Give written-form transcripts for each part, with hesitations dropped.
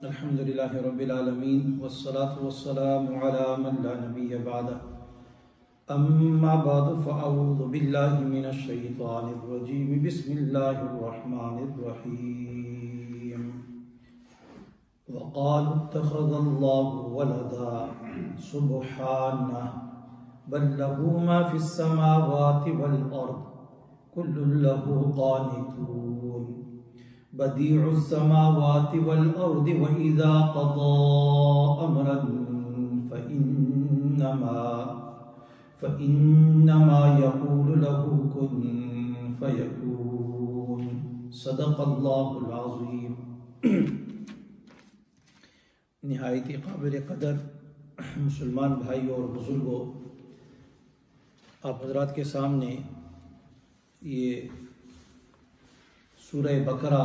الحمد لله رب العالمين والصلاة والسلام على من لا نبي بعده أما بعد فأعوذ بالله من الشيطان الرجيم بسم الله الرحمن الرحيم وقالوا اتخذ الله ولدا سبحانه بل له ما في السماوات والأرض كل له قانتون بديع السماوات والأرض وإذا قضى أمرا فإنما يقول له كن فيكون صدق الله العظيم۔ نہایت قابل قدر مسلمان بھائیوں اور بزرگوں، آپ حضرات کے سامنے یہ سورہ بقرہ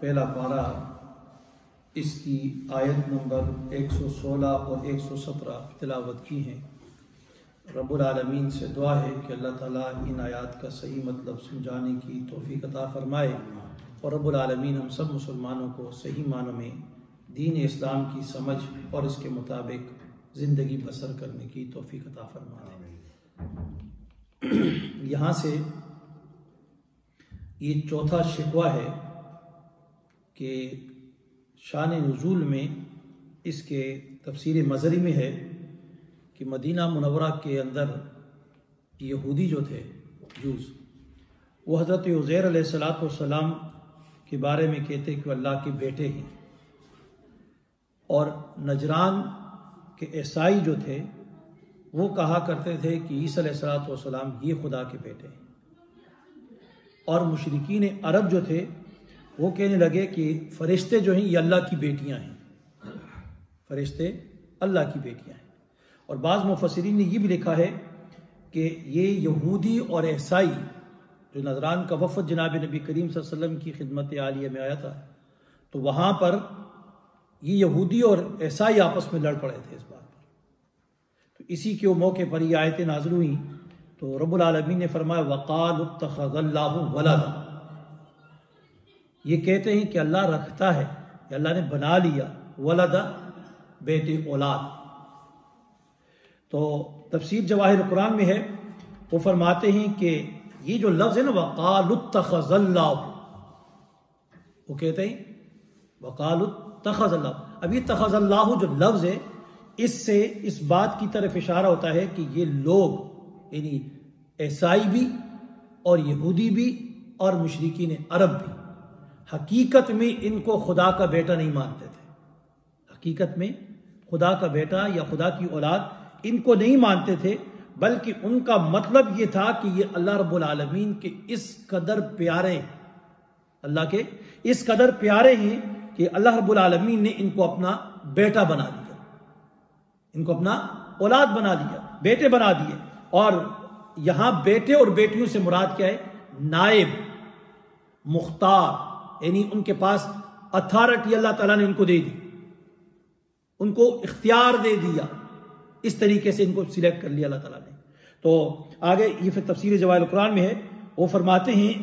پہلا پارہ، اس کی آیت نمبر 116 اور 117 تلاوت کی ہیں۔ رب العالمین سے دعا ہے کہ اللہ تعالیٰ ان آیات کا صحیح مطلب سمجھانے کی توفیق عطا فرمائے، اور رب العالمین ہم سب مسلمانوں کو صحیح معنوں میں دین اسلام کی سمجھ اور اس کے مطابق زندگی بسر کرنے کی توفیق عطا فرمائے۔ یہاں سے یہ چوتھا شکوہ ہے کہ شان نزول میں اس کے تفسیر مظہری میں ہے کہ مدینہ منورہ کے اندر یہودی جو تھے، جوز، وہ حضرت عزیر علیہ السلام کے بارے میں کہتے کہ وہ اللہ کے بیٹے ہیں، اور نجران کے عیسائی جو تھے وہ کہا کرتے تھے کہ عیسیٰ علیہ السلام یہ خدا کے بیٹے ہیں، اور مشرکین عرب جو تھے وہ کہنے لگے کہ فرشتے جو ہیں یہ اللہ کی بیٹیاں ہیں، فرشتے اللہ کی بیٹیاں ہیں۔ اور بعض مفسرین نے یہ بھی لکھا ہے کہ یہ یہودی اور عیسائی جو نجران کا وفد جناب نبی کریم صلی اللہ علیہ وسلم کی خدمت عالیہ میں آیا تھا، تو وہاں پر یہ یہودی اور عیسائی آپس میں لڑ پڑے تھے اس بات پر، تو اسی کے موقع پر یہ آیتیں نازل ہوئیں۔ تو رب العالمین نے فرمایا وَقَالُوا اتَّخَذَ اللَّهُ وَلَدًا، یہ کہتے ہیں کہ اللہ رکھتا ہے، کہ اللہ نے بنا لیا ولدا، بیٹے، اولاد۔ تو تفسیر جواہر القرآن میں ہے، وہ فرماتے ہیں کہ یہ جو لفظ ہے نا وَقَالُوا اتَّخَذَ اللَّهُ، وہ کہتے ہیں وَقَالُوا اتَّخَذَ اللَّهُ، اب یہ اتَّخَذَ اللَّهُ جو لفظ ہے، اس سے اس بات کی طرف اشارہ ہوتا ہے کہ یہ لوگ، یعنی عیسائی بھی اور یہودی بھی اور مشرکین عرب بھی، حقیقت میں ان کو خدا کا بیٹا نہیں مانتے تھے، حقیقت میں خدا کا بیٹا یا خدا کی اولاد ان کو نہیں مانتے تھے، بلکہ ان کا مطلب یہ تھا کہ یہ اللہ رب العالمین کے اس قدر پیارے ہیں، اللہ کے اس قدر پیارے ہیں کہ اللہ رب العالمین نے ان کو اپنا بیٹا بنا دیا، ان کو اپنا اولاد بنا دیا، بیٹے بنا دیے۔ اور یہاں بیٹے اور بیٹیوں سے مراد کیا ہے؟ نائب، مختار، یعنی ان کے پاس اتھارٹی اللہ تعالیٰ نے ان کو دے دی، ان کو اختیار دے دیا، اس طریقے سے ان کو سلیکٹ کر لیا اللہ تعالیٰ نے۔ تو آگے یہ پھر تفسیر جواہر القرآن میں ہے، وہ فرماتے ہیں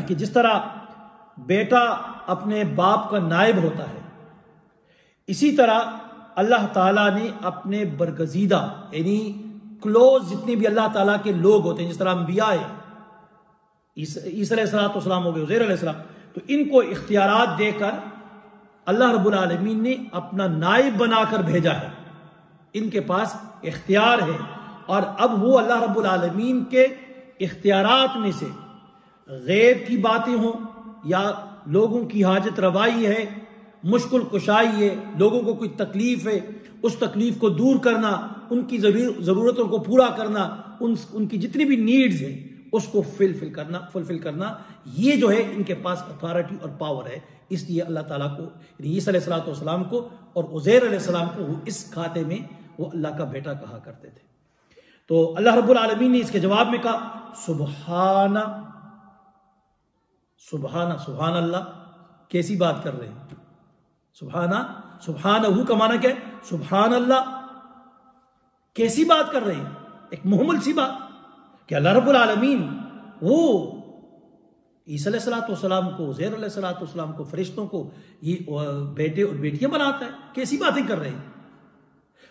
کہ جس طرح بیٹا اپنے باپ کا نائب ہوتا ہے، اسی طرح اللہ تعالیٰ نے اپنے برگزیدہ، یعنی کلوز جتنے بھی اللہ تعالیٰ کے لوگ ہوتے ہیں، جس طرح انبیاء ہیں، عیسیٰ علیہ السلام ہو گئے، عزیر علیہ السلام، تو ان کو اختیارات دے کر اللہ رب العالمین نے اپنا نائب بنا کر بھیجا ہے، ان کے پاس اختیار ہے، اور اب وہ اللہ رب العالمین کے اختیارات میں سے غیب کی باتیں ہوں یا لوگوں کی حاجت روائی ہے، مشکل کشائی ہے، لوگوں کو کوئی تکلیف ہے، اس تکلیف کو دور کرنا، ان کی ضرورتوں کو پورا کرنا، ان کی جتنی بھی نیڈز ہیں اس کو فلفل کرنا، یہ جو ہے ان کے پاس اتھارٹی اور پاور ہے۔ اس لیے اللہ تعالیٰ کو، عیسیٰ علیہ السلام کو اور عزیر علیہ السلام کو، وہ اس کھاتے میں وہ اللہ کا بیٹا کہا کرتے تھے۔ تو اللہ رب العالمین نے اس کے جواب میں کہا سبحان اللہ، کیسی بات کر رہے ہیں؟ سبحانہ کا معنی کیا ہے؟ سبحان اللہ، کیسی بات کر رہے ہیں؟ ایک محمل سی بات کہ اللہ رب العالمین وہ عیسیٰ علیہ السلام کو، عزیر علیہ السلام کو، فرشتوں کو یہ بیٹے اور بیٹیاں بناتا ہے؟ کیسی باتیں کر رہے ہیں؟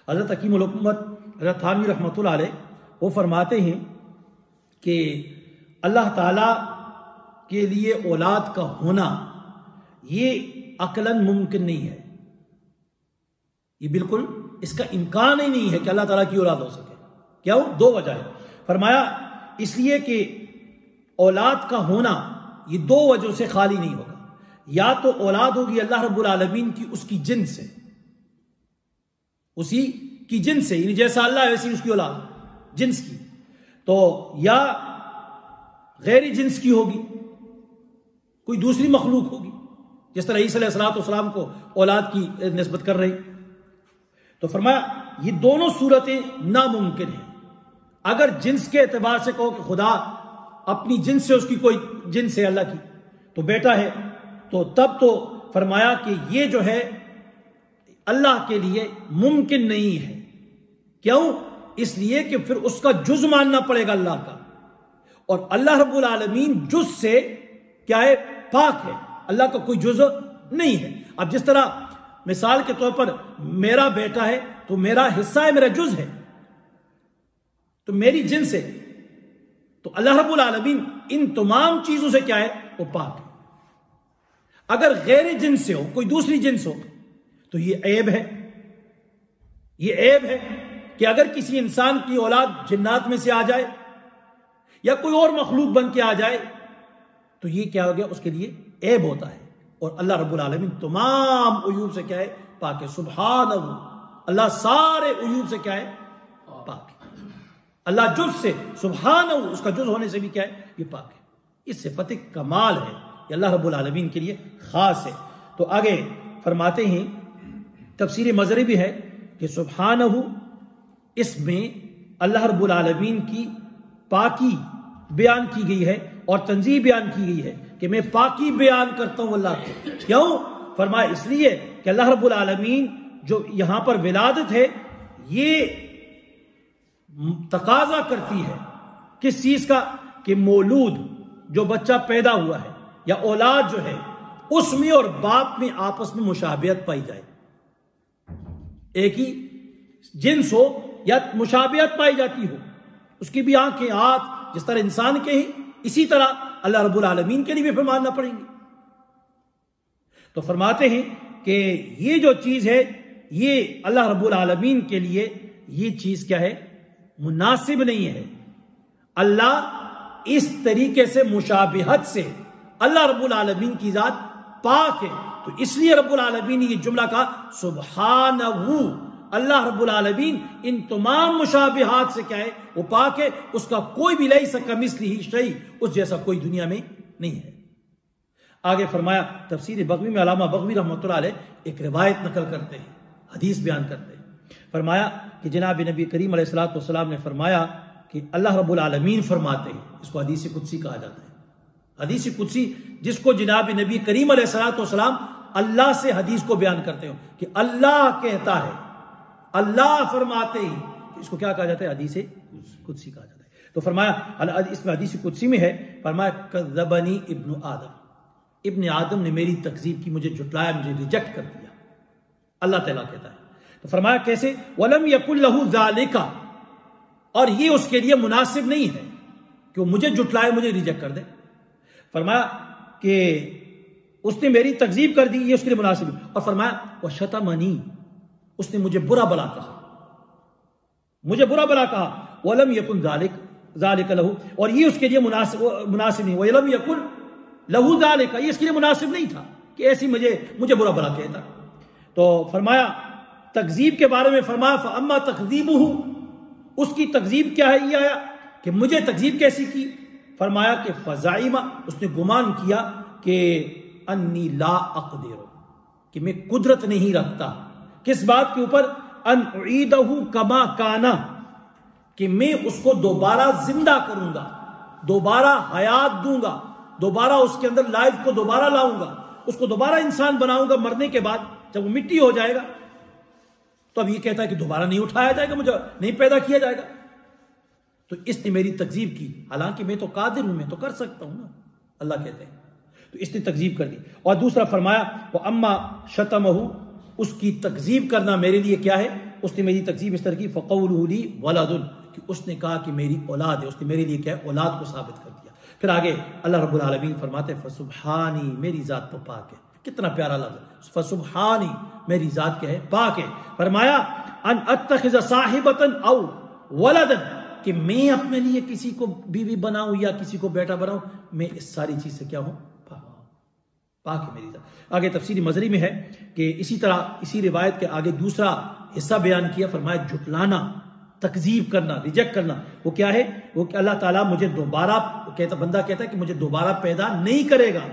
حضرت حکیم الامت حضرت تھانوی رحمۃ اللہ علیہ وہ فرماتے ہیں کہ اللہ تعالیٰ کے لیے اولاد کا ہونا یہ عقلاً ممکن نہیں ہے، یہ بالکل اس کا امکان ہی نہیں ہے کہ اللہ تعالیٰ کی اولاد ہو سکے۔ کیا ہو؟ دو وجہ ہے۔ فرمایا اس لیے کہ اولاد کا ہونا یہ دو وجہ سے خالی نہیں ہوگا، یا تو اولاد ہوگی اللہ رب العالمین کی اس کی جنس سے، اسی کی جنس سے، یعنی جیسا اللہ ہے ویسی اس کی اولاد جنس کی، تو یا غیر جنس کی ہوگی، کوئی دوسری مخلوق ہوگی، جس طرح عیسیٰ علیہ السلام کو اولاد کی نسبت کر رہی۔ تو فرمایا یہ دونوں صورتیں ناممکن ہیں۔ اگر جنس کے اعتبار سے کہو کہ خدا اپنی جنس سے، اس کی کوئی جنس ہے اللہ کی، تو بیٹا ہے، تو تب تو فرمایا کہ یہ جو ہے اللہ کے لیے ممکن نہیں ہے۔ کیوں؟ اس لیے کہ پھر اس کا جز ماننا پڑے گا اللہ کا، اور اللہ رب العالمین جز سے کیا ہے؟ پاک ہے، اللہ کا کوئی جز نہیں ہے۔ اب جس طرح مثال کے طور پر میرا بیٹا ہے تو میرا حصہ ہے، میرا جز ہے، تو میری جنس ہے، تو اللہ رب العالمین ان تمام چیزوں سے کیا ہے؟ وہ پاک ہے۔ اگر غیر جنس سے ہو، کوئی دوسری جنس ہو، تو یہ عیب ہے، یہ عیب ہے کہ اگر کسی انسان کی اولاد جنات میں سے آ جائے یا کوئی اور مخلوق بن کے آ جائے تو یہ کیا ہو گیا؟ اس کے لیے عیب ہوتا ہے، اور اللہ رب العالمین تمام عیوب سے کیا ہے؟ پاک ہے۔ سبحانہ، اللہ سارے عیوب سے کیا ہے؟ پاک ہے۔ اللہ جز سے، سبحانہ، اس کا جز ہونے سے بھی کیا ہے؟ یہ پاک ہے۔ اس صفت کمال ہے، یہ اللہ رب العالمین کے لیے خاص ہے۔ تو آگے فرماتے ہیں، تفسیر مظہری بھی ہے کہ سبحانہ اس میں اللہ رب العالمین کی پاکی بیان کی گئی ہے اور تنزیہ بیان کی گئی ہے کہ میں پاکی بیان کرتا ہوں اللہ کو۔ کیوں؟ فرمایا اس لیے کہ اللہ رب العالمین جو یہاں پر ولادت ہے یہ تقاضا کرتی ہے کس چیز کا؟ کہ مولود جو بچہ پیدا ہوا ہے یا اولاد جو ہے اس میں اور باپ میں آپس میں مشابہت پائی جائے، ایک ہی جنس ہو یا مشابہت پائی جاتی ہو، اس کی بھی آنکھیں، ہاتھ جس طرح انسان کے ہیں اسی طرح اللہ رب العالمین کے لیے بھی ماننا پڑیں گے۔ تو فرماتے ہیں کہ یہ جو چیز ہے یہ اللہ رب العالمین کے لیے یہ چیز کیا ہے؟ مناسب نہیں ہے۔ اللہ اس طریقے سے مشابہت سے اللہ رب العالمین کی ذات پاک ہے، تو اس لیے رب العالمین نے یہ جملہ کہا سبحانہ، اللہ رب العالمین ان تمام مشابہات سے کیا ہے؟ وہ پاک ہے، اس کا کوئی بھی لیس کمثلہ شیء، اس جیسا کوئی دنیا میں نہیں ہے۔ آگے فرمایا تفسیر بغوی میں علامہ بغوی رحمۃ اللہ علیہ ایک روایت نقل کرتے ہیں، حدیث بیان کرتے ہیں۔ فرمایا کہ جناب نبی کریم علیہ الصلوۃ والسلام نے فرمایا کہ اللہ رب العالمین فرماتے ہیں، اس کو حدیث قدسی کہا جاتا ہے۔ حدیث قدسی جس کو جناب نبی کریم علیہ الصلوۃ والسلام اللہ سے حدیث کو بیان کرتے ہو کہ اللہ کہتا ہے، اللہ فرماتے ہیں، اس کو کیا کہا جاتا ہے؟ حدیث قدسی کہا جاتا ہے۔ تو فرمایا اس میں حدیث قدسی میں ہے، فرمایا کذبنی ابن آدم، ابن آدم نے میری تکذیب کی، مجھے جھٹلایا، مجھے ریجیکٹ کر دیا، اللہ تعالیٰ کہتا ہے۔ تو فرمایا کیسے؟ وَلَمْ يَكُنْ لَهُ ذَلِكَ، اور یہ اس کے لیے مناسب نہیں ہے کہ وہ مجھے جھٹلائے، مجھے ریجیکٹ کر دے۔ فرمایا کہ اس نے میری تکذیب کر دی، یہ اس کے لیے مناسب ہے۔ اور فرمایا وَشَتَمَنِي، اس نے مجھے برا بلا کہا، مجھے برا بلا کہا۔ وَلَمْ يَكُنْ ذَلِكَ لَهُ، اور یہ اس کے لیے مناسب نہیں۔ وَلَمْ يَكُنْ لَهُ ذَلِكَ، یہ اس کے لیے مناسب نہیں تھا کہ ایسی مجھے برا بلا کہتا۔ تو فرمایا تکذیب کے بارے میں فرمایا فَأَمَّا تَكْذِيبُهُ، اس کی تکذیب کیا ہے؟ یہ آیا کہ مجھے تکذیب کیسی کی؟ فرمایا کہ فَزَعِمَ، اس نے گمان کیا کہ انی لا اقدر، کہ میں قدرت نہیں رکھتا، کس بات کے اوپر؟ ان اعیدہ کما کانا، کہ میں اس کو دوبارہ زندہ کروں گا، دوبارہ حیات دوں گا، دوبارہ اس کے اندر لائف کو دوبارہ لاؤں گا، اس کو دوبارہ انسان بناؤں گا مرنے کے بعد، جب وہ مٹی ہو جائے گا۔ تو اب یہ کہتا ہے کہ دوبارہ نہیں اٹھایا جائے گا، مجھے نہیں پیدا کیا جائے گا۔ تو اس نے میری تکذیب کی، حالانکہ میں تو قادر ہوں، میں تو کر سکتا ہوں نا، اللہ کہتے ہیں. تو اس نے تکذیب کر دی. اور دوسرا فرمایا وَأَمَّا شَتَمَهُ، اس کی تکذیب کرنا میرے لیے کیا ہے؟ اس نے میری تکذیب اس طرح کی فَقَوْلُهُ لِي وَلَدٌ، کہ اس نے کہا کہ میری اولاد ہے. اس نے میرے لیے کیا ہے؟ اولاد کو ثابت کر دیا. پھر آگے اللہ رب العالمین فرماتے ہیں فَسُبْحَانِي، میری ذات تو پاک ہے. کتنا پیارا لفظ ہے فَسُبْحَانِي، میری ذات کیا ہے؟ پاک ہے. فرمایا ان اتخذ صاحبۃ او ولدا، کہ میں اپنے لیے کسی کو بیوی بناؤں یا کسی کو بیٹا بناؤں، میں اس ساری چیز سے کیا ہوں؟ پاک ہے میری ذات. آگے تفسیر مظری میں ہے کہ اسی طرح اسی روایت کے آگے دوسرا حصہ بیان کیا. فرمایا جھٹلانا، تکذیب کرنا، ریجیکٹ کرنا. وہ کیا ہے؟ وہ کہ اللہ تعالیٰ مجھے دوبارہ بندہ کہتا ہے کہ مجھے دوبارہ پیدا نہیں کرے گا،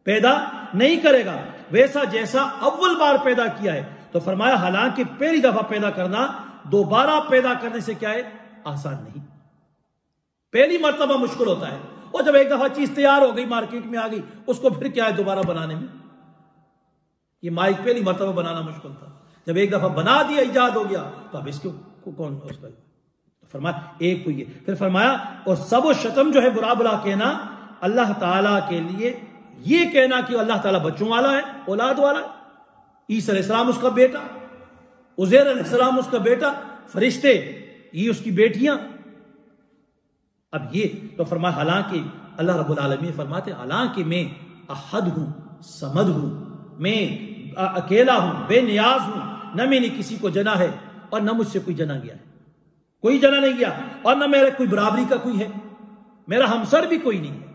پیدا نہیں کرے گا ویسا جیسا اول بار پیدا کیا ہے. تو فرمایا حالانکہ پہلی دفعہ پیدا کرنا دوبارہ پیدا کرنے سے کیا ہے؟ آسان نہیں. پہلی مرتبہ مشکل ہوتا ہے، اور جب ایک دفعہ چیز تیار ہو گئی، مارکیٹ میں آ گئی، اس کو پھر کیا ہے دوبارہ بنانے میں. یہ مائک پہلی مرتبہ بنانا مشکل تھا، جب ایک دفعہ بنا دیا، ایجاد ہو گیا، تو اب اس کو کون اس کا؟ فرمایا ایک تو یہ. پھر فرمایا اور سب و شتم جو ہے برا بلا کہنا اللہ تعالیٰ کے لیے، یہ کہنا کہ اللہ تعالیٰ بچوں والا ہے، اولاد والا ہے. عیسیٰ علیہ السلام اس کا بیٹا، عزیر علیہ السلام اس کا بیٹا، فرشتے یہ اس کی بیٹیاں. اب یہ تو فرمایا حالانکہ اللہ رب العالمین فرماتے حالانکہ میں احد ہوں، صمد ہوں، میں اکیلا ہوں، بے نیاز ہوں، نہ میں نے کسی کو جنا ہے اور نہ مجھ سے کوئی جنا گیا ہے، کوئی جنا نہیں گیا، اور نہ میرے کوئی برابری کا کوئی ہے، میرا ہمسر بھی کوئی نہیں ہے.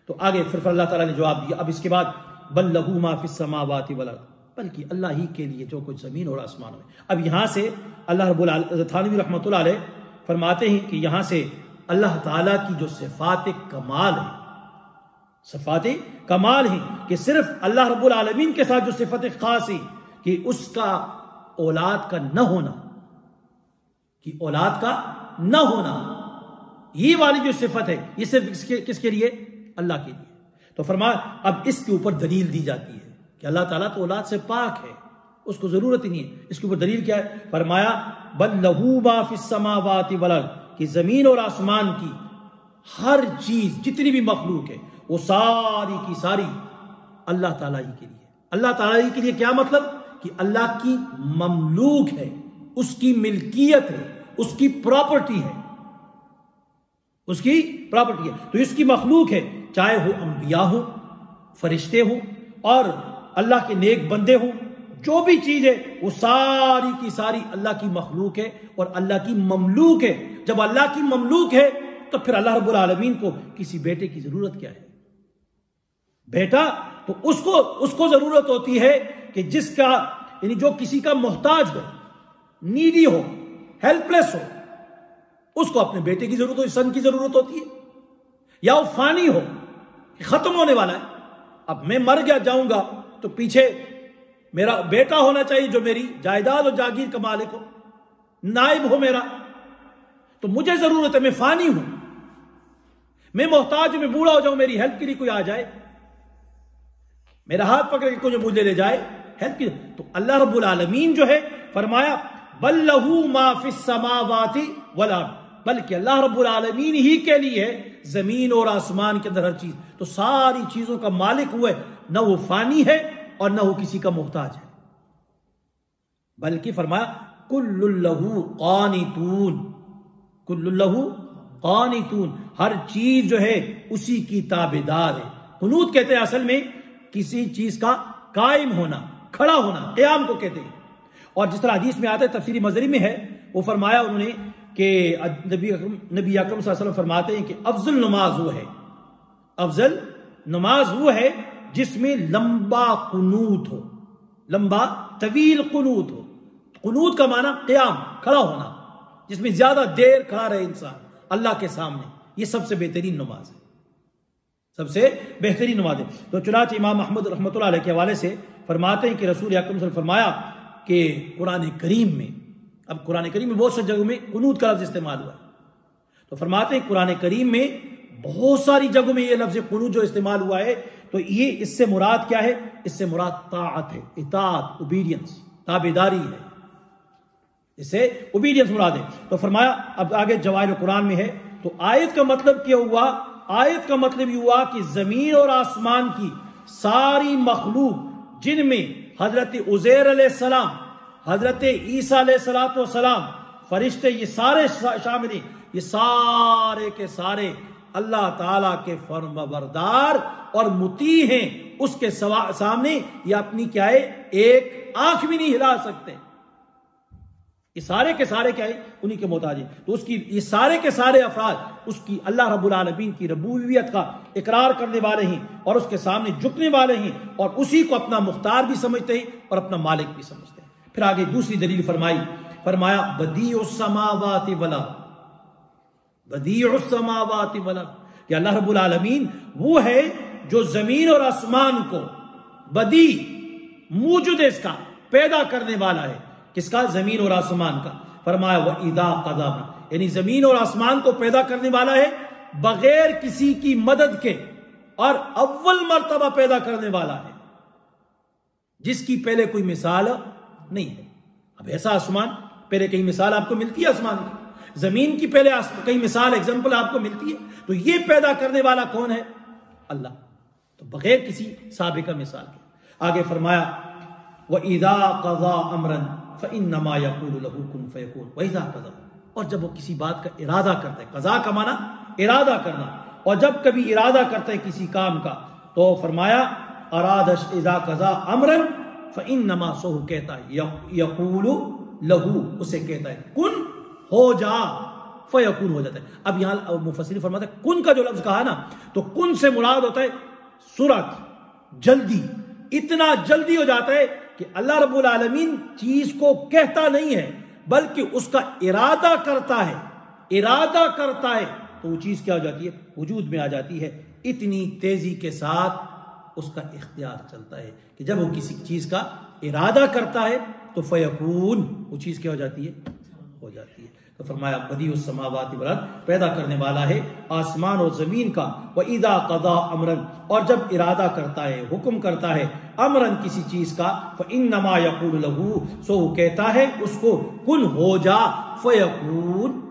تو آگے پھر اللہ تعالیٰ نے جواب دیا. اب اس کے بعد بل لہو ما فی السماوات والارض، بلکہ اللہ ہی کے لیے جو کچھ زمین اور آسمانوں میں. اب یہاں سے اللہ رب العالمین تھانوی رحمۃ اللہ علیہ فرماتے ہیں کہ یہاں سے اللہ تعالیٰ کی جو صفات کمال ہے، صفات کمال ہیں کہ صرف اللہ رب العالمین کے ساتھ جو صفت خاص ہے کہ اس کا اولاد کا نہ ہونا، کہ اولاد کا نہ ہونا، یہ والی جو صفت ہے یہ صرف کس کے لیے؟ اللہ کے لیے. تو فرمایا اب اس کے اوپر دلیل دی جاتی ہے کہ اللہ تعالیٰ تو اولاد سے پاک ہے، اس کو ضرورت ہی نہیں ہے. اس کے اوپر دلیل کیا ہے؟ فرمایا بل لہو ما فی السماوات والارض، کہ زمین اور آسمان کی ہر چیز جتنی بھی مخلوق ہے وہ ساری کی ساری اللہ تعالیٰ ہی کے لیے. اللہ تعالیٰ ہی کے لیے کیا مطلب؟ کہ اللہ کی مملوک ہے، اس کی ملکیت ہے، اس کی پراپرٹی ہے، اس کی پراپرٹی ہے. تو اس کی مخلوق ہے، چاہے وہ انبیاء ہوں، فرشتے ہوں، اور اللہ کے نیک بندے ہوں، جو بھی چیز ہے وہ ساری کی ساری اللہ کی مخلوق ہے اور اللہ کی مملوک ہے. جب اللہ کی مملوک ہے تو پھر اللہ رب العالمین کو کسی بیٹے کی ضرورت کیا ہے؟ بیٹا تو اس کو ضرورت ہوتی ہے کہ جس کا یعنی جو کسی کا محتاج ہو، نیڈی ہو، ہیلپ لیس ہو، اس کو اپنے بیٹے کی ضرورت ہو، سن کی ضرورت ہوتی ہے. یا وہ فانی ہو، ختم ہونے والا ہے، اب میں مر گیا جاؤں گا تو پیچھے میرا بیٹا ہونا چاہیے جو میری جائیداد اور جاگیر کا مالک ہو، نائب ہو میرا. تو مجھے ضرورت ہے، میں فانی ہوں، میں محتاج ہوں، میں بوڑھا ہو جاؤں، میری ہیلپ کے لیے کوئی آ جائے، میرا ہاتھ پکڑ کے کوئی مجھے لے جائے ہیلپ کی. تو اللہ رب العالمین جو ہے فرمایا بل لہو ما فی السماوات والارض، بلکہ اللہ رب العالمین ہی کے لیے زمین اور آسمان کے اندر ہر چیز. تو ساری چیزوں کا مالک ہوا ہے، نہ وہ فانی ہے اور نہ وہ کسی کا محتاج ہے. بلکہ فرمایا کل لہو قانتون، کل لہو قانتون، ہر چیز جو ہے اسی کی تابعدار ہے. قنوت کہتے ہیں اصل میں کسی چیز کا قائم ہونا، کھڑا ہونا، قیام کو کہتے ہیں. اور جس طرح حدیث میں آتا ہے، تفسیر مظری میں ہے، وہ فرمایا انہوں نے کہ نبی اکرم صلی اللہ علیہ وسلم فرماتے ہیں کہ افضل نماز وہ ہے، افضل نماز وہ ہے جس میں لمبا قنوت ہو، لمبا طویل قنوت ہو. قنوت کا معنی قیام، کھڑا ہونا، جس میں زیادہ دیر کھڑا رہے انسان اللہ کے سامنے. یہ سب سے بہترین نماز ہے، سب سے بہترین نماز ہے. تو چنانچہ امام احمد رحمۃ اللہ علیہ کے حوالے سے فرماتے ہیں کہ رسول اکرم صلی اللہ علیہ وسلم فرمایا کہ قرآن کریم میں، اب قرآن کریم میں بہت سی جگہوں میں قنوت کا لفظ استعمال ہوا ہے، تو فرماتے ہیں قرآن کریم میں بہت ساری جگہوں میں یہ لفظ قنوت جو استعمال ہوا ہے، تو یہ اس سے مراد کیا ہے؟ اس سے مراد طاعت ہے، اطاعت، اوبیڈینس، تابعداری ہے، اس سے اوبیڈینس مراد ہے. تو فرمایا اب آگے جواہر قرآن میں ہے، تو آیت کا مطلب کیا ہوا آیت کا مطلب یہ ہوا کہ زمین اور آسمان کی ساری مخلوق، جن میں حضرت عزیر علیہ السلام، حضرت عیسیٰ علیہ السلام، فرشتے، یہ سارے شامل ہیں، یہ سارے کے سارے اللہ تعالیٰ کے فرمانبردار اور مطیع ہیں. اس کے سامنے یہ اپنی کیا ہے، ایک آنکھ بھی نہیں ہلا سکتے. یہ سارے کے سارے کیا ہے، انہی کے محتاج ہیں. تو اس کی یہ سارے کے سارے افراد اس کی اللہ رب العالمین کی ربوبیت کا اقرار کرنے والے ہیں اور اس کے سامنے جھکنے والے ہیں اور اسی کو اپنا مختار بھی سمجھتے ہیں اور اپنا مالک بھی سمجھتے ہیں. پھر آگے دوسری دلیل فرمایا بدیع السماوات والارض، بدیع السماوات والارض، کہ اللہ رب العالمین وہ ہے جو زمین اور آسمان کو بدیع، موجود ہے، اس کا پیدا کرنے والا ہے. کس کا؟ زمین اور آسمان کا. فرمایا وَإِذَا قَضَى، یعنی زمین اور آسمان کو پیدا کرنے والا ہے بغیر کسی کی مدد کے، اور اول مرتبہ پیدا کرنے والا ہے جس کی پہلے کوئی مثال نہیں ہے. اب ایسا آسمان، پہلے کہیں مثال آپ کو ملتی ہے آسمان کی؟ زمین کی پہلے کہیں مثال، ایگزامپل آپ کو ملتی ہے؟ تو یہ پیدا کرنے والا کون ہے؟ اللہ. تو بغیر کسی سابقہ مثال کے. آگے فرمایا وَإِذَا قَضَى أَمْرًا فَإِنَّمَا يَقُولُ لَهُ كُن فَيَكُونُ وَإِذَا قَضَى، اور جب وہ کسی بات کا ارادہ کرتا ہے، قضا کا معنی ارادہ کرنا، اور جب کبھی ارادہ کرتا ہے کسی کام کا تو فرمایا ارادش اذا قضا امرا فانما، سو کہتا ہے، یقول لہو، اسے کہتا ہے کن، ہو جا، فیکون، ہو جاتا ہے. اب یہاں مفسرین فرماتا ہے کن کا جو لفظ کہا نا، تو کن سے مراد ہوتا ہے سرعت، جلدی. اتنا جلدی ہو جاتا ہے کہ اللہ رب العالمین چیز کو کہتا نہیں ہے بلکہ اس کا ارادہ کرتا ہے. ارادہ کرتا ہے تو وہ چیز کیا ہو جاتی ہے؟ وجود میں آ جاتی ہے. اتنی تیزی کے ساتھ اس کا اختیار چلتا ہے کہ جب وہ کسی چیز کا ارادہ کرتا ہے تو فیکون، وہ چیز کیا ہو جاتی ہے؟ ہو جاتی ہے. تو فرمایا بدیع السماوات والارض، پیدا کرنے والا ہے آسمان اور زمین کا. وَإِذَا قَضَى أَمْرًا، اور جب ارادہ کرتا ہے، حکم کرتا ہے امرن کسی چیز کا، فَإِنَّمَا يَقُولُ لَهُ، سو وہ کہتا ہے اس کو کن، ہو جا، فیکون،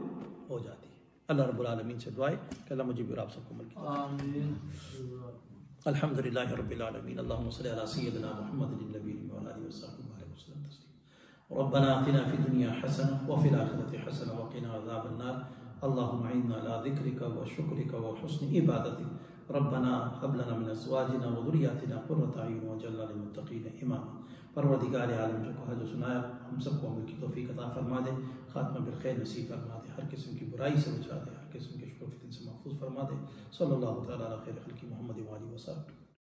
ہو جاتی ہے. اللہ رب العالمین سے دعا ہے کہ اللہ مجھے اور آپ سب کو مل کے آمین. الحمدللہ رب العالمین. اللہم صلی علی سیدنا محمد النبی وعلی آلہ وصحبہ وسلم تسلیما. ربنا آتنا في الدنيا حسنة وفي الآخرة حسنة وقنا عذاب النار. اللهم أعنا على ذكرك وشكرك وحسن عبادتك. ربنا هب لنا من أزواجنا وذرياتنا قرة أعين واجعلنا للمتقين إماما. پروردگار عالم جو کہا جو سنایا ہم سب کو عمل کی توفیق عطا فرما دے، خاتمہ بالخیر نصیب فرما دے، ہر قسم کی برائی سے بچا دے، ہر قسم کے شر و فتن سے محفوظ فرما دے. صلی اللہ تعالیٰ علی خیر خلق محمد و آلہ وصحبہ.